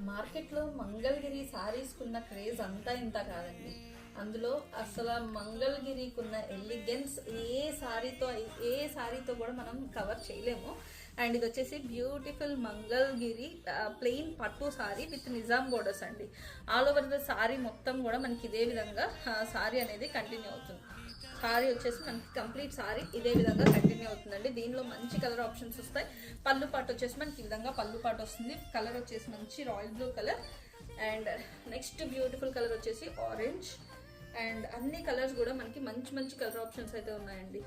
మార్కెట్లో మంగళగిరి శారీస్కున్న క్రేజ్ అంతా ఇంత కాదండి. అందులో అసలు మంగళగిరికున్న ఎలిగెన్స్ ఏ సారీతో కూడా మనం కవర్ చేయలేము. అండ్ ఇది వచ్చేసి బ్యూటిఫుల్ మంగళగిరి ప్లెయిన్ పట్టు సారీ విత్ నిజాం బోర్డర్స్ అండి. ఆల్ ఓవర్ ద సారీ మొత్తం కూడా మనకి ఇదే విధంగా సారీ అనేది కంటిన్యూ అవుతుంది. సారీ వచ్చేసి మనకి కంప్లీట్ సారీ ఇదే విధంగా కంటిన్యూ అవుతుందండి. దీనిలో మంచి కలర్ ఆప్షన్స్ వస్తాయి. పళ్ళు పాటు వచ్చేసి మనకి ఈ విధంగా పళ్ళు పాటు వస్తుంది. కలర్ వచ్చేసి మంచి royal blue colour. And next beautiful colour వచ్చేసి ఆరెంజ్. అండ్ అన్ని కలర్స్ కూడా మనకి మంచి మంచి కలర్ ఆప్షన్స్ అయితే ఉన్నాయండి.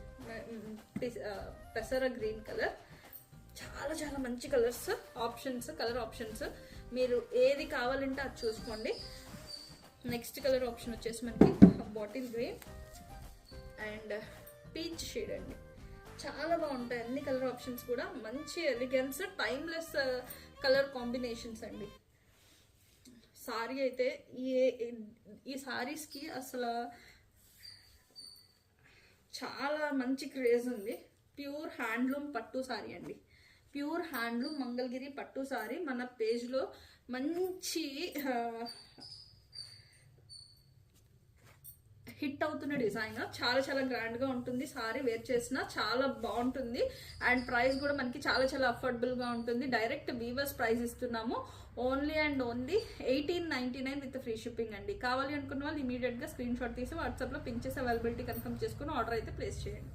పెసర గ్రీన్ కలర్, చాలా చాలా మంచి కలర్ ఆప్షన్స్ మీరు ఏది కావాలంటే అది చూసుకోండి. నెక్స్ట్ కలర్ ఆప్షన్ వచ్చేసి మనకి bottle green and peach shade అండి. చాలా బాగుంటాయి అన్ని కలర్ ఆప్షన్స్ కూడా. మంచి ఎలిగెన్స్, టైమ్లెస్ కలర్ కాంబినేషన్స్ అండి. సారీ అయితే ఈ సారీస్కి అసలు చాలా మంచి క్రేజ్ ఉంది. ప్యూర్ హ్యాండ్లూమ్ పట్టు సారీ అండి. ప్యూర్ హ్యాండ్లూమ్ మంగళగిరి పట్టు సారీ మన పేజ్లో మంచి హిట్ అవుతున్న డిజైన్. చాలా చాలా గ్రాండ్గా ఉంటుంది. సారీ వేర్ చేసినా చాలా బాగుంటుంది. అండ్ ప్రైస్ కూడా మనకి చాలా చాలా అఫోర్డబుల్గా ఉంటుంది. డైరెక్ట్ వీవర్స్ ప్రైస్ ఇస్తున్నాము. Only and only 1899 with free shipping అండి. కావాలి అనుకున్న వాళ్ళు ఇమీడియట్గా స్క్రీన్ షాట్ తీసి వాట్సాప్లో పింక్ చేసి అవైలబిలిటీ కన్ఫర్మ్ చేసుకుని ఆర్డర్ అయితే ప్లేస్ చేయండి.